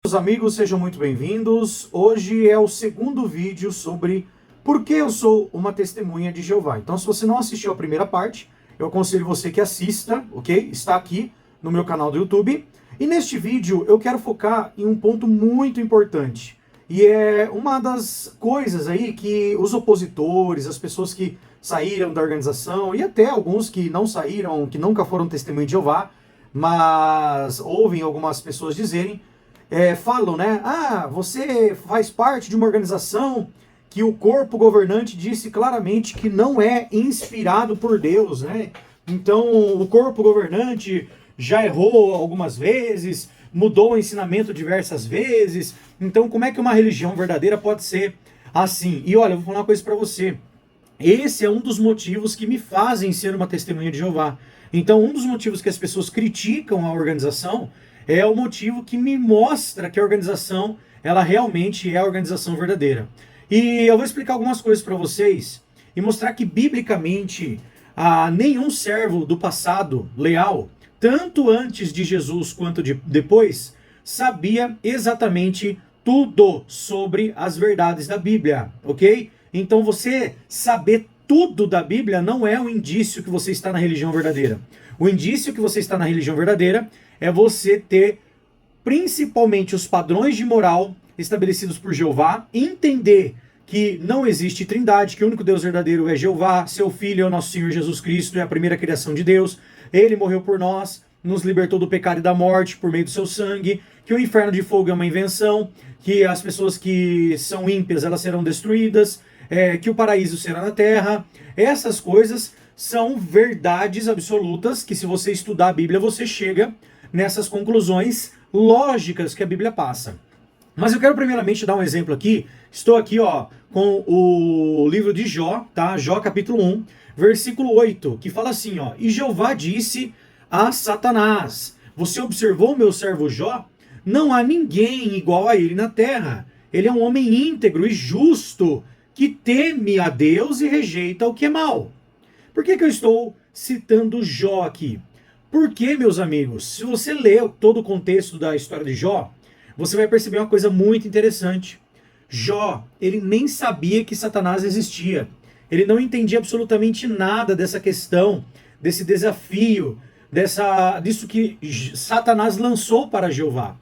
Meus amigos, sejam muito bem-vindos. Hoje é o segundo vídeo sobre por que eu sou uma testemunha de Jeová. Então, se você não assistiu a primeira parte, eu aconselho você que assista, ok? Está aqui no meu canal do YouTube. E neste vídeo eu quero focar em um ponto muito importante. E é uma das coisas aí que os opositores, as pessoas que saíram da organização e até alguns que não saíram, que nunca foram testemunha de Jeová, mas ouvem algumas pessoas dizerem, falam, né? Ah, você faz parte de uma organização que o corpo governante disse claramente que não é inspirado por Deus, né? Então, o corpo governante já errou algumas vezes, mudou o ensinamento diversas vezes. Então, como é que uma religião verdadeira pode ser assim? E olha, eu vou falar uma coisa para você. Esse é um dos motivos que me fazem ser uma testemunha de Jeová. Então, um dos motivos que as pessoas criticam a organização é o motivo que me mostra que a organização, ela realmente é a organização verdadeira. E eu vou explicar algumas coisas para vocês e mostrar que, biblicamente, nenhum servo do passado leal, tanto antes de Jesus quanto depois, sabia exatamente tudo sobre as verdades da Bíblia, ok? Então você saber tudo da Bíblia não é um indício que você está na religião verdadeira. O indício que você está na religião verdadeira é você ter principalmente os padrões de moral estabelecidos por Jeová, entender que não existe trindade, que o único Deus verdadeiro é Jeová, seu Filho é o nosso Senhor Jesus Cristo, é a primeira criação de Deus, ele morreu por nós, nos libertou do pecado e da morte por meio do seu sangue, que o inferno de fogo é uma invenção, que as pessoas que são ímpias elas serão destruídas, que o paraíso será na terra. Essas coisas são verdades absolutas que, se você estudar a Bíblia, você chega nessas conclusões lógicas que a Bíblia passa. Mas eu quero primeiramente dar um exemplo aqui. Estou aqui com o livro de Jó, tá? Jó capítulo 1, versículo 8, que fala assim, e Jeová disse a Satanás, você observou meu servo Jó? Não há ninguém igual a ele na terra. Ele é um homem íntegro e justo, que teme a Deus e rejeita o que é mal. Por que eu estou citando Jó aqui? Porque, meus amigos, se você ler todo o contexto da história de Jó, você vai perceber uma coisa muito interessante. Jó, ele nem sabia que Satanás existia. Ele não entendia absolutamente nada dessa questão, desse desafio, disso que Satanás lançou para Jeová.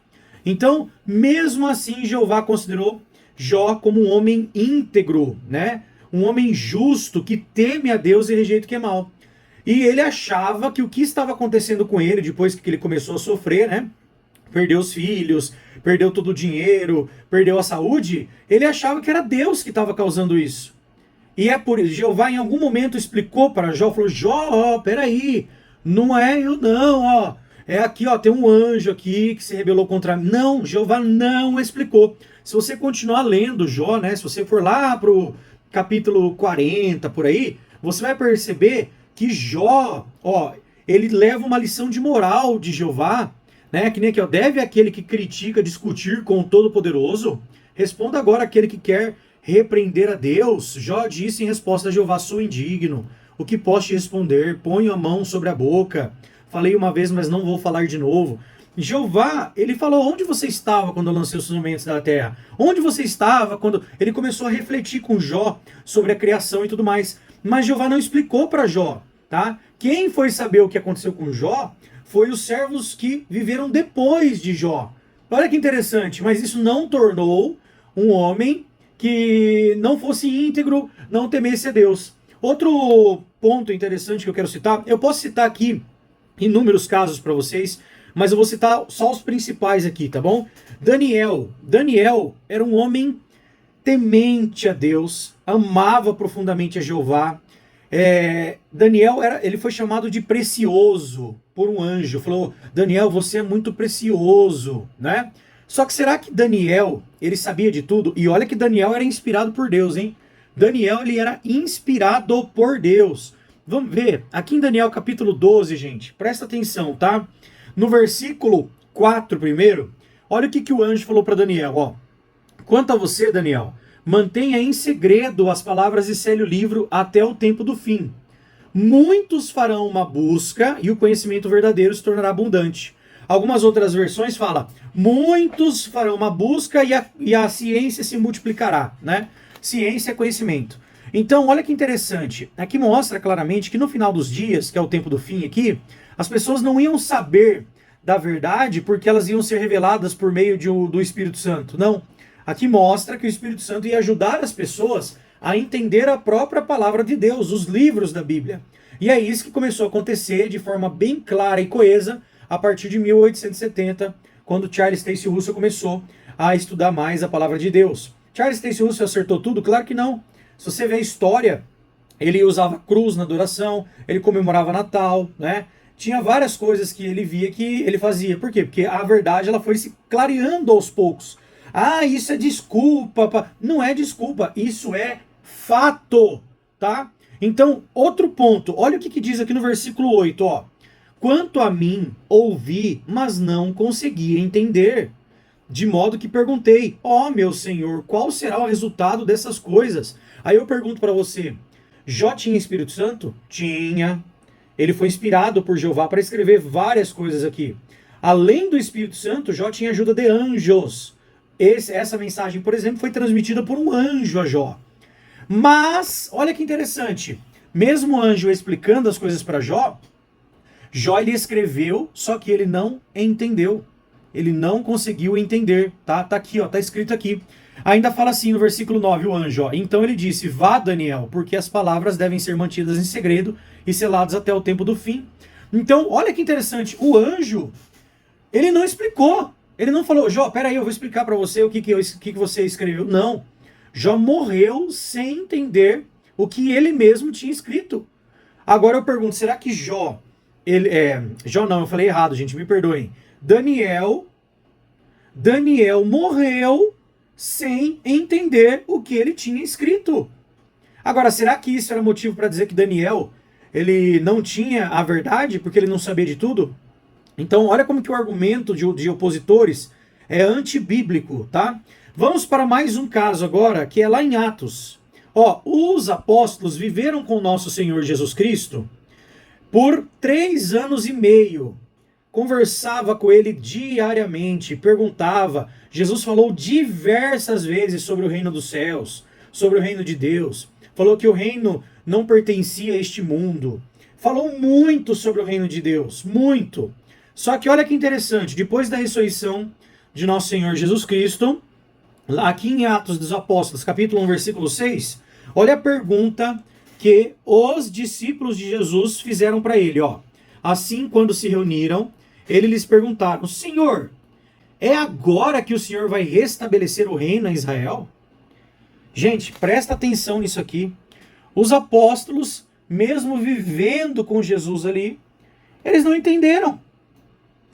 Então, mesmo assim, Jeová considerou Jó como um homem íntegro, né? Um homem justo que teme a Deus e rejeita o que é mal. E ele achava que o que estava acontecendo com ele depois que ele começou a sofrer, né? Perdeu os filhos, perdeu todo o dinheiro, perdeu a saúde. Ele achava que era Deus que estava causando isso. E é por isso, Jeová em algum momento explicou para Jó, falou, Jó, peraí, não é eu não, é aqui, tem um anjo aqui que se rebelou contra mim. Não, Jeová não explicou. Se você continuar lendo Jó, né, se você for lá pro capítulo 40, por aí, você vai perceber que Jó, ele leva uma lição de moral de Jeová, né, que nem aqui, deve aquele que critica discutir com o Todo-Poderoso, responda agora aquele que quer repreender a Deus. Jó disse em resposta a Jeová, sou indigno, o que posso te responder? Ponho a mão sobre a boca, falei uma vez, mas não vou falar de novo. Jeová, ele falou, onde você estava quando eu lancei os fundamentos da terra? Onde você estava quando... Ele começou a refletir com Jó sobre a criação e tudo mais. Mas Jeová não explicou para Jó, tá? Quem foi saber o que aconteceu com Jó foi os servos que viveram depois de Jó. Olha que interessante, mas isso não tornou um homem que não fosse íntegro, não temesse a Deus. Outro ponto interessante que eu quero citar, eu posso citar aqui inúmeros casos para vocês, mas eu vou citar só os principais aqui, tá bom? Daniel era um homem temente a Deus, amava profundamente a Jeová. Daniel ele foi chamado de precioso por um anjo. Falou, Daniel, você é muito precioso, né? Só que será que Daniel, ele sabia de tudo? E olha que Daniel era inspirado por Deus, hein? Daniel, ele era inspirado por Deus. Vamos ver, aqui em Daniel capítulo 12, gente, presta atenção, tá? No versículo 4 primeiro, olha o que o anjo falou para Daniel, Quanto a você, Daniel, mantenha em segredo as palavras e sele o livro até o tempo do fim. Muitos farão uma busca e o conhecimento verdadeiro se tornará abundante. Algumas outras versões falam, muitos farão uma busca e a ciência se multiplicará, né? Ciência é conhecimento. Então, olha que interessante. Aqui mostra claramente que no final dos dias, que é o tempo do fim aqui, as pessoas não iam saber da verdade porque elas iam ser reveladas por meio do Espírito Santo. Não. Aqui mostra que o Espírito Santo ia ajudar as pessoas a entender a própria palavra de Deus, os livros da Bíblia. E é isso que começou a acontecer de forma bem clara e coesa a partir de 1870, quando Charles Taze Russell começou a estudar mais a palavra de Deus. Charles Taze Russell acertou tudo? Claro que não. Se você vê a história, ele usava cruz na adoração, ele comemorava Natal, né? Tinha várias coisas que ele via que ele fazia. Por quê? Porque a verdade ela foi se clareando aos poucos. Ah, isso é desculpa. Não é desculpa, isso é fato, tá? Então, outro ponto. Olha o que diz aqui no versículo 8, ó. Quanto a mim, ouvi, mas não consegui entender. De modo que perguntei, ó meu Senhor, qual será o resultado dessas coisas? Aí eu pergunto para você, Jó tinha Espírito Santo? Tinha. Ele foi inspirado por Jeová para escrever várias coisas aqui. Além do Espírito Santo, Jó tinha ajuda de anjos. Essa mensagem, por exemplo, foi transmitida por um anjo a Jó. Mas, olha que interessante, mesmo o anjo explicando as coisas para Jó, Jó ele escreveu, só que ele não entendeu. Ele não conseguiu entender, tá? Tá aqui, ó, tá escrito aqui. Ainda fala assim no versículo 9, o anjo, ó. Então ele disse, vá Daniel, porque as palavras devem ser mantidas em segredo e seladas até o tempo do fim. Então, olha que interessante, o anjo, ele não explicou. Ele não falou, Jó, peraí, eu vou explicar para você o que você escreveu. Não. Jó morreu sem entender o que ele mesmo tinha escrito. Agora eu pergunto, será que Jó, Jó não, eu falei errado, gente, me perdoem. Daniel morreu sem entender o que ele tinha escrito. Agora, será que isso era motivo para dizer que Daniel ele não tinha a verdade porque ele não sabia de tudo? Então, olha como que o argumento de opositores é antibíblico, tá? Vamos para mais um caso agora, que é lá em Atos. Ó, os apóstolos viveram com o nosso Senhor Jesus Cristo por 3 anos e meio. Conversava com ele diariamente, perguntava. Jesus falou diversas vezes sobre o reino dos céus, sobre o reino de Deus. Falou que o reino não pertencia a este mundo. Falou muito sobre o reino de Deus, muito. Só que olha que interessante, depois da ressurreição de nosso Senhor Jesus Cristo, aqui em Atos dos Apóstolos, capítulo 1, versículo 6, olha a pergunta que os discípulos de Jesus fizeram para ele, ó. Assim, quando se reuniram, eles lhes perguntaram, Senhor, é agora que o Senhor vai restabelecer o reino em Israel? Gente, presta atenção nisso aqui. Os apóstolos, mesmo vivendo com Jesus ali, eles não entenderam.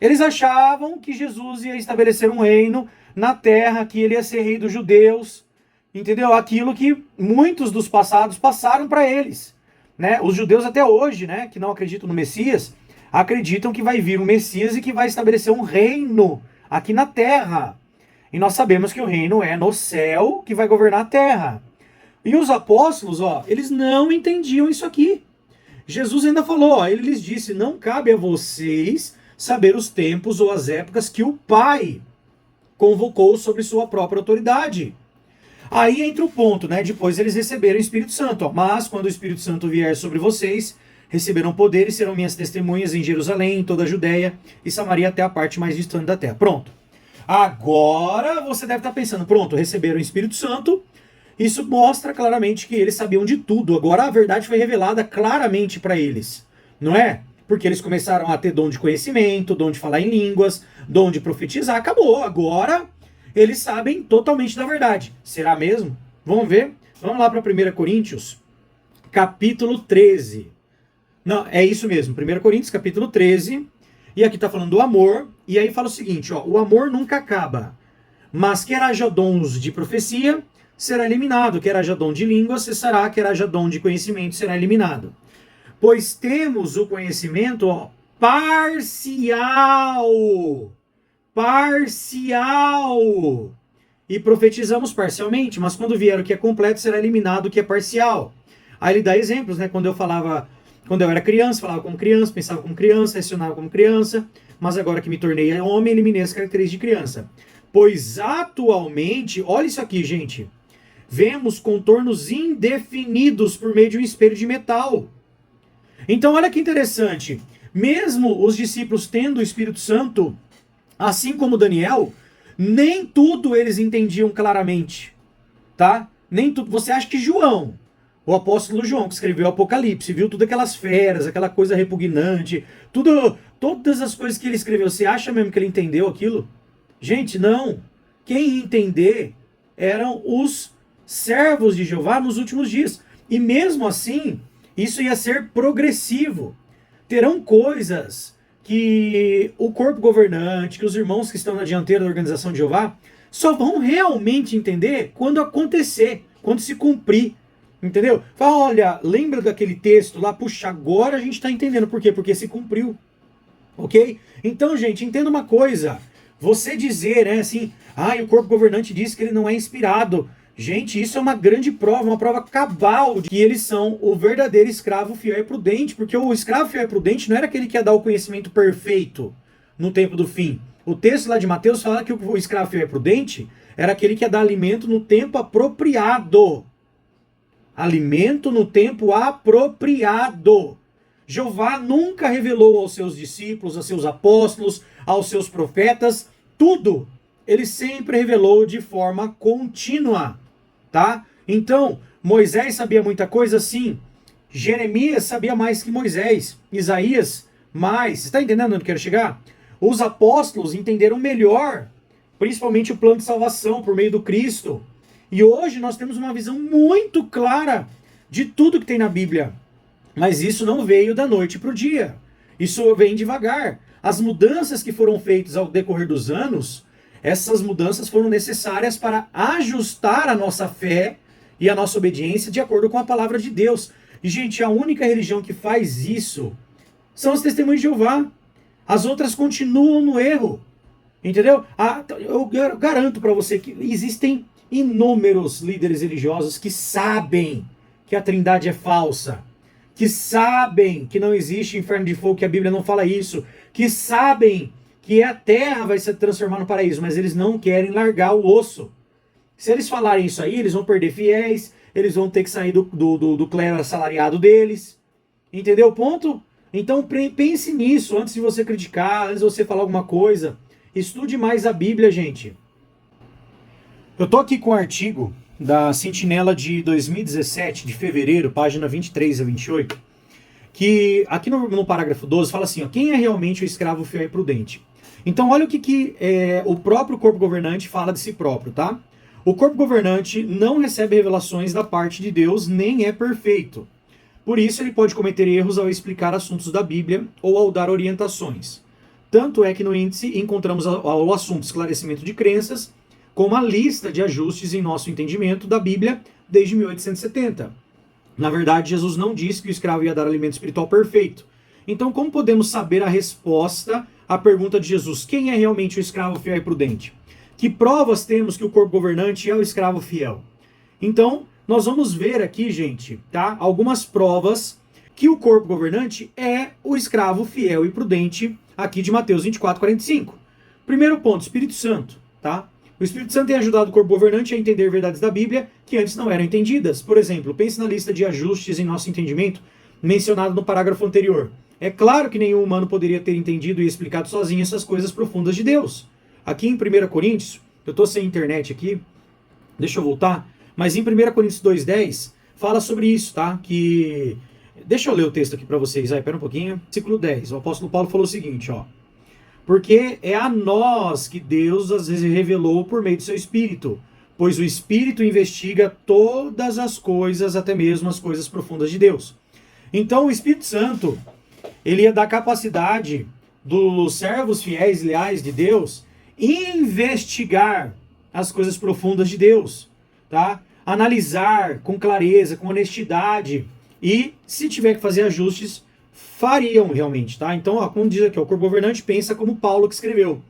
Eles achavam que Jesus ia estabelecer um reino na terra, que ele ia ser rei dos judeus, entendeu? Aquilo que muitos dos passados passaram para eles, né? Os judeus até hoje, né, que não acreditam no Messias, acreditam que vai vir um Messias e que vai estabelecer um reino aqui na terra. E nós sabemos que o reino é no céu que vai governar a terra. E os apóstolos, ó, eles não entendiam isso aqui. Jesus ainda falou, ó, ele lhes disse, não cabe a vocês saber os tempos ou as épocas que o Pai convocou sobre sua própria autoridade. Aí entra o ponto, né? Depois eles receberam o Espírito Santo, ó, mas quando o Espírito Santo vier sobre vocês, receberão poder e serão minhas testemunhas em Jerusalém, em toda a Judéia e Samaria até a parte mais distante da terra. Pronto. Agora você deve estar pensando, pronto, receberam o Espírito Santo. Isso mostra claramente que eles sabiam de tudo. Agora a verdade foi revelada claramente para eles, não é? Porque eles começaram a ter dom de conhecimento, dom de falar em línguas, dom de profetizar. Acabou. Agora eles sabem totalmente da verdade. Será mesmo? Vamos ver? Vamos lá para 1 Coríntios, capítulo 13. Não, é isso mesmo, 1 Coríntios, capítulo 13, e aqui está falando do amor, e aí fala o seguinte, ó, o amor nunca acaba, mas quer haja dons de profecia, será eliminado, quer haja dom de língua, cessará, quer haja dom de conhecimento, será eliminado. Pois temos o conhecimento, ó, parcial, e profetizamos parcialmente, mas quando vier o que é completo, será eliminado o que é parcial. Aí ele dá exemplos, né, quando eu era criança, falava como criança, pensava como criança, racionava como criança, mas agora que me tornei homem, eliminei as características de criança. Pois atualmente, olha isso aqui, gente, vemos contornos indefinidos por meio de um espelho de metal. Então, olha que interessante. Mesmo os discípulos tendo o Espírito Santo, assim como Daniel, nem tudo eles entendiam claramente, tá? Nem tudo. Você acha que João, o apóstolo João, que escreveu o Apocalipse, viu todas aquelas feras, aquela coisa repugnante, todas as coisas que ele escreveu, você acha mesmo que ele entendeu aquilo? Gente, não. Quem ia entender eram os servos de Jeová nos últimos dias. E mesmo assim, isso ia ser progressivo. Terão coisas que o corpo governante, que os irmãos que estão na dianteira da organização de Jeová, só vão realmente entender quando acontecer, quando se cumprir. Entendeu? Fala, olha, lembra daquele texto lá? Puxa, agora a gente está entendendo. Por quê? Porque se cumpriu. Ok? Então, gente, entenda uma coisa. Você dizer, né, assim, o corpo governante diz que ele não é inspirado. Gente, isso é uma grande prova, uma prova cabal de que eles são o verdadeiro escravo fiel e prudente, porque o escravo fiel e prudente não era aquele que ia dar o conhecimento perfeito no tempo do fim. O texto lá de Mateus fala que o escravo fiel e prudente era aquele que ia dar alimento no tempo apropriado. Alimento no tempo apropriado. Jeová nunca revelou aos seus discípulos, aos seus apóstolos, aos seus profetas, tudo. Ele sempre revelou de forma contínua, tá? Então, Moisés sabia muita coisa, sim. Jeremias sabia mais que Moisés. Isaías, mais. Você está entendendo onde eu quero chegar? Os apóstolos entenderam melhor, principalmente o plano de salvação por meio do Cristo. E hoje nós temos uma visão muito clara de tudo que tem na Bíblia. Mas isso não veio da noite para o dia. Isso vem devagar. As mudanças que foram feitas ao decorrer dos anos, essas mudanças foram necessárias para ajustar a nossa fé e a nossa obediência de acordo com a palavra de Deus. E, gente, a única religião que faz isso são os testemunhos de Jeová. As outras continuam no erro. Entendeu? Eu garanto para você que existem inúmeros líderes religiosos que sabem que a Trindade é falsa, que sabem que não existe inferno de fogo, que a Bíblia não fala isso, que sabem que a terra vai se transformar no paraíso, mas eles não querem largar o osso. Se eles falarem isso aí, eles vão perder fiéis, eles vão ter que sair do clero assalariado deles. Entendeu o ponto? Então pense nisso antes de você criticar, antes de você falar alguma coisa. Estude mais a Bíblia, gente. Eu tô aqui com um artigo da Sentinela de 2017, de fevereiro, página 23 a 28, que aqui no parágrafo 12 fala assim, ó, quem é realmente o escravo fiel e prudente? Então olha o que o próprio corpo governante fala de si próprio, tá? O corpo governante não recebe revelações da parte de Deus, nem é perfeito. Por isso ele pode cometer erros ao explicar assuntos da Bíblia ou ao dar orientações. Tanto é que no índice encontramos o assunto esclarecimento de crenças, com uma lista de ajustes em nosso entendimento da Bíblia desde 1870. Na verdade, Jesus não disse que o escravo ia dar alimento espiritual perfeito. Então, como podemos saber a resposta à pergunta de Jesus? Quem é realmente o escravo fiel e prudente? Que provas temos que o corpo governante é o escravo fiel? Então, nós vamos ver aqui, gente, tá? Algumas provas que o corpo governante é o escravo fiel e prudente aqui de Mateus 24, 45. Primeiro ponto, Espírito Santo, tá? O Espírito Santo tem ajudado o corpo governante a entender verdades da Bíblia que antes não eram entendidas. Por exemplo, pense na lista de ajustes em nosso entendimento mencionado no parágrafo anterior. É claro que nenhum humano poderia ter entendido e explicado sozinho essas coisas profundas de Deus. Aqui em 1 Coríntios, eu estou sem internet aqui, deixa eu voltar, mas em 1 Coríntios 2,10 fala sobre isso, tá? Deixa eu ler o texto aqui para vocês, pera um pouquinho. Versículo 10, o apóstolo Paulo falou o seguinte, ó. Porque é a nós que Deus às vezes revelou por meio do seu Espírito, pois o Espírito investiga todas as coisas, até mesmo as coisas profundas de Deus. Então o Espírito Santo, ele ia dar capacidade dos servos fiéis e leais de Deus investigar as coisas profundas de Deus, tá? Analisar com clareza, com honestidade e, se tiver que fazer ajustes, fariam realmente, tá? Então, como diz aqui, o corpo governante pensa como Paulo que escreveu.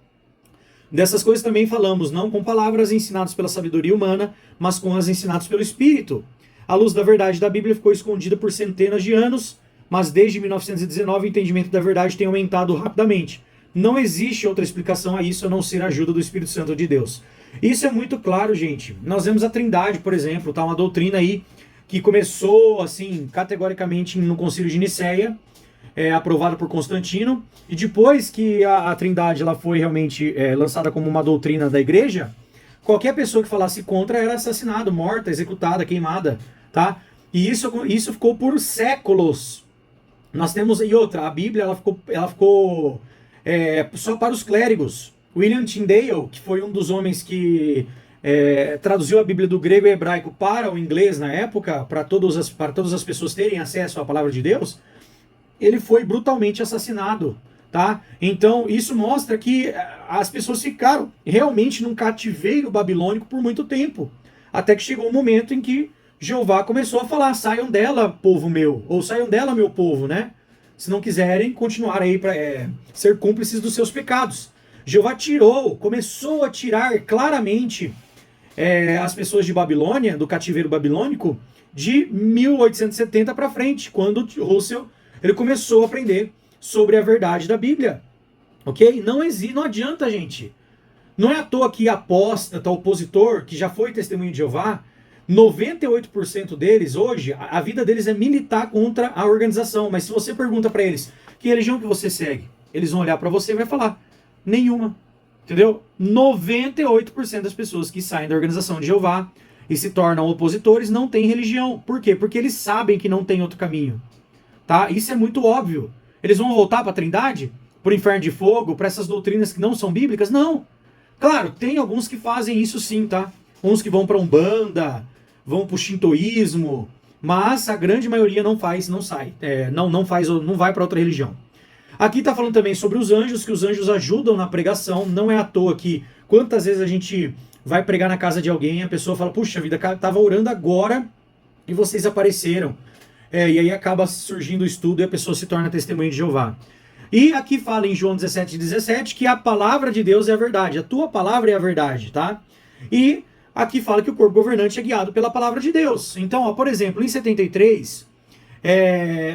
Dessas coisas também falamos, não com palavras ensinadas pela sabedoria humana, mas com as ensinadas pelo Espírito. A luz da verdade da Bíblia ficou escondida por centenas de anos, mas desde 1919 o entendimento da verdade tem aumentado rapidamente. Não existe outra explicação a isso a não ser a ajuda do Espírito Santo de Deus. Isso é muito claro, gente. Nós vemos a Trindade, por exemplo, tá? Uma doutrina aí que começou, assim, categoricamente no Concílio de Nicéia, aprovada por Constantino, e depois que a Trindade ela foi realmente lançada como uma doutrina da igreja, qualquer pessoa que falasse contra era assassinada, morta, executada, queimada, tá? E isso ficou por séculos. Nós temos, e outra, a Bíblia ela ficou só para os clérigos. William Tyndale, que foi um dos homens que traduziu a Bíblia do grego e hebraico para o inglês na época, para todas as pessoas terem acesso à palavra de Deus, ele foi brutalmente assassinado, tá? Então isso mostra que as pessoas ficaram realmente num cativeiro babilônico por muito tempo, até que chegou um momento em que Jeová começou a falar: saiam dela, povo meu, ou saiam dela, meu povo, né? Se não quiserem continuar aí para ser cúmplices dos seus pecados. Jeová começou a tirar claramente as pessoas de Babilônia, do cativeiro babilônico, de 1870 para frente, quando Russell ele começou a aprender sobre a verdade da Bíblia. Ok? Não adianta, gente. Não é à toa que apóstata, opositor, que já foi testemunho de Jeová, 98% deles hoje, a vida deles é militar contra a organização. Mas se você pergunta para eles, que religião que você segue? Eles vão olhar para você e vai falar: nenhuma. Entendeu? 98% das pessoas que saem da organização de Jeová e se tornam opositores não têm religião. Por quê? Porque eles sabem que não tem outro caminho. Tá? Isso é muito óbvio. Eles vão voltar para a Trindade? Para o inferno de fogo? Para essas doutrinas que não são bíblicas? Não. Claro, tem alguns que fazem isso sim, tá? Uns que vão para Umbanda, vão para o Shintoísmo, mas a grande maioria não faz, não sai. Não vai para outra religião. Aqui está falando também sobre os anjos, que os anjos ajudam na pregação. Não é à toa que quantas vezes a gente vai pregar na casa de alguém, a pessoa fala: puxa vida, estava orando agora e vocês apareceram. E aí acaba surgindo o estudo e a pessoa se torna testemunha de Jeová. E aqui fala em João 17:17 que a palavra de Deus é a verdade. A tua palavra é a verdade, tá? E aqui fala que o corpo governante é guiado pela palavra de Deus. Então, ó, por exemplo, em 73,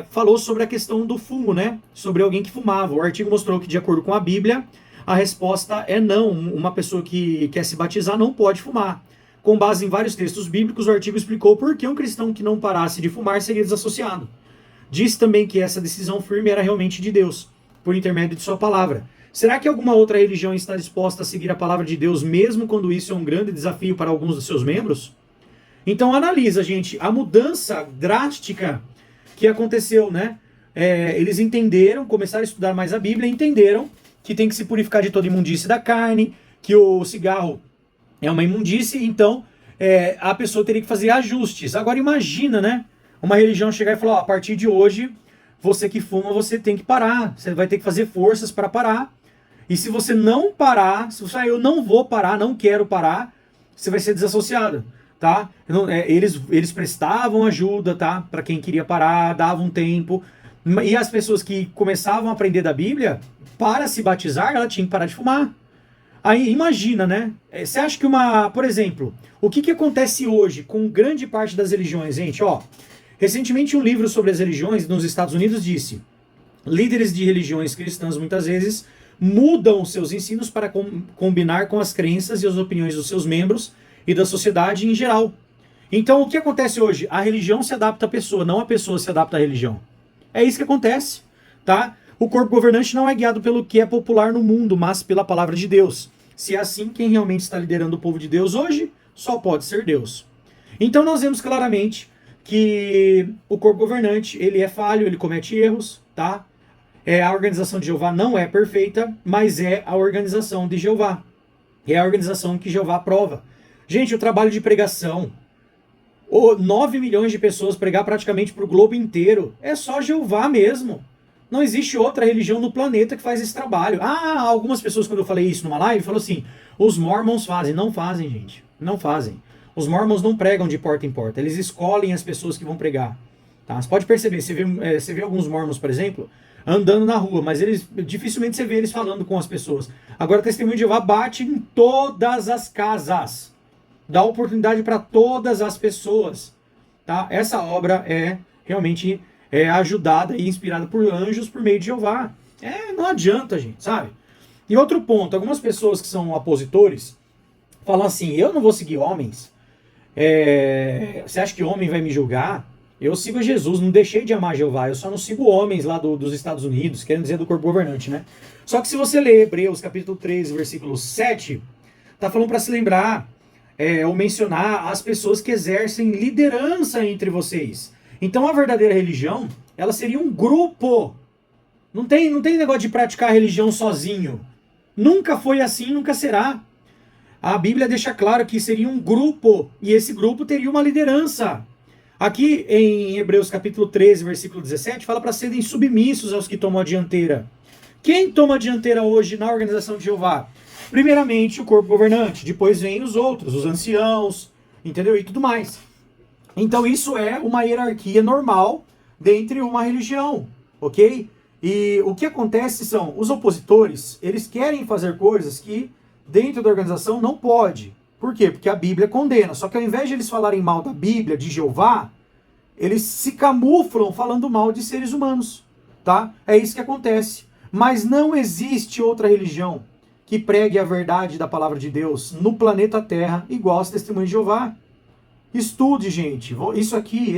falou sobre a questão do fumo, né? Sobre alguém que fumava. O artigo mostrou que, de acordo com a Bíblia, a resposta é não. Uma pessoa que quer se batizar não pode fumar. Com base em vários textos bíblicos, o artigo explicou por que um cristão que não parasse de fumar seria desassociado. Disse também que essa decisão firme era realmente de Deus, por intermédio de sua palavra. Será que alguma outra religião está disposta a seguir a palavra de Deus, mesmo quando isso é um grande desafio para alguns dos seus membros? Então analisa, gente, a mudança drástica que aconteceu, né? Eles entenderam, começaram a estudar mais a Bíblia, entenderam que tem que se purificar de toda imundície da carne, que o cigarro é uma imundície, então a pessoa teria que fazer ajustes. Agora imagina, né? Uma religião chegar e falar: ó, a partir de hoje, você que fuma, você tem que parar. Você vai ter que fazer forças para parar. E se você não parar, se você falar: eu não vou parar, não quero parar, você vai ser desassociado, tá? Eles prestavam ajuda, tá? Para quem queria parar, davam tempo. E as pessoas que começavam a aprender da Bíblia, para se batizar, ela tinha que parar de fumar. Aí imagina, né? Você acha que por exemplo, o que acontece hoje com grande parte das religiões, gente? Ó, recentemente um livro sobre as religiões nos Estados Unidos disse: líderes de religiões cristãs muitas vezes mudam seus ensinos para combinar com as crenças e as opiniões dos seus membros e da sociedade em geral. Então o que acontece hoje? A religião se adapta à pessoa, não a pessoa se adapta à religião. É isso que acontece, tá? O corpo governante não é guiado pelo que é popular no mundo, mas pela palavra de Deus. Se é assim, quem realmente está liderando o povo de Deus hoje só pode ser Deus. Então nós vemos claramente que o corpo governante, ele é falho, ele comete erros, tá? A organização de Jeová não é perfeita, mas é a organização de Jeová. É a organização que Jeová aprova. Gente, o trabalho de pregação, 9 milhões de pessoas pregar praticamente para o globo inteiro, é só Jeová mesmo. Não existe outra religião no planeta que faz esse trabalho. Algumas pessoas, quando eu falei isso numa live, falaram assim: os Mormons fazem. Não fazem, gente. Não fazem. Os Mormons não pregam de porta em porta. Eles escolhem as pessoas que vão pregar. Tá? Você pode perceber, você vê alguns Mormons, por exemplo, andando na rua, mas dificilmente você vê eles falando com as pessoas. Agora, o Testemunho de Jeová bate em todas as casas. Dá oportunidade para todas as pessoas. Tá? Essa obra realmente ajudada e inspirada por anjos por meio de Jeová. Não adianta, gente, sabe? E outro ponto, algumas pessoas que são opositores falam assim, eu não vou seguir homens. Você acha que homem vai me julgar? Eu sigo Jesus, não deixei de amar Jeová, eu só não sigo homens lá dos Estados Unidos, querendo dizer do corpo governante, né? Só que se você ler Hebreus capítulo 13, versículo 7, tá falando para se lembrar, ou mencionar as pessoas que exercem liderança entre vocês. Então a verdadeira religião, ela seria um grupo. Não tem negócio de praticar a religião sozinho. Nunca foi assim, nunca será. A Bíblia deixa claro que seria um grupo, e esse grupo teria uma liderança. Aqui em Hebreus capítulo 13, versículo 17, fala para serem submissos aos que tomam a dianteira. Quem toma a dianteira hoje na organização de Jeová? Primeiramente o corpo governante, depois vem os outros, os anciãos, entendeu? E tudo mais. Então isso é uma hierarquia normal dentro de uma religião, ok? E o que acontece são, os opositores, eles querem fazer coisas que dentro da organização não pode. Por quê? Porque a Bíblia condena. Só que ao invés de eles falarem mal da Bíblia, de Jeová, eles se camuflam falando mal de seres humanos, tá? É isso que acontece. Mas não existe outra religião que pregue a verdade da palavra de Deus no planeta Terra igual aos testemunhos de Jeová. Estude, gente. Isso aqui,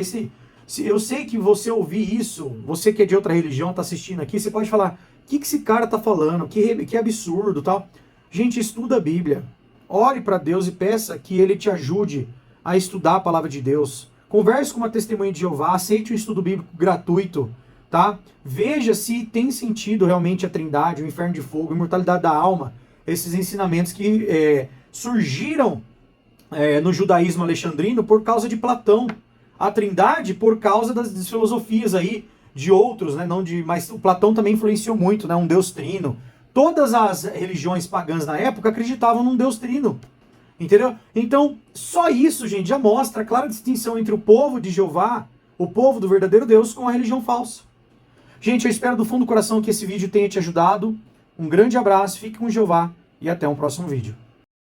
eu sei que você ouvir isso, você que é de outra religião, tá assistindo aqui, você pode falar, o que esse cara tá falando? Que absurdo, tal. Gente, estuda a Bíblia. Ore para Deus e peça que Ele te ajude a estudar a palavra de Deus. Converse com uma testemunha de Jeová, aceite um estudo bíblico gratuito, tá? Veja se tem sentido realmente a trindade, o inferno de fogo, a imortalidade da alma, esses ensinamentos que surgiram no judaísmo alexandrino por causa de Platão. A trindade por causa das filosofias aí de outros, né? Mas o Platão também influenciou muito, né? Um Deus trino. Todas as religiões pagãs na época acreditavam num Deus trino. Entendeu? Então, só isso, gente, já mostra a clara distinção entre o povo de Jeová, o povo do verdadeiro Deus, com a religião falsa. Gente, eu espero do fundo do coração que esse vídeo tenha te ajudado. Um grande abraço, fique com Jeová e até um próximo vídeo.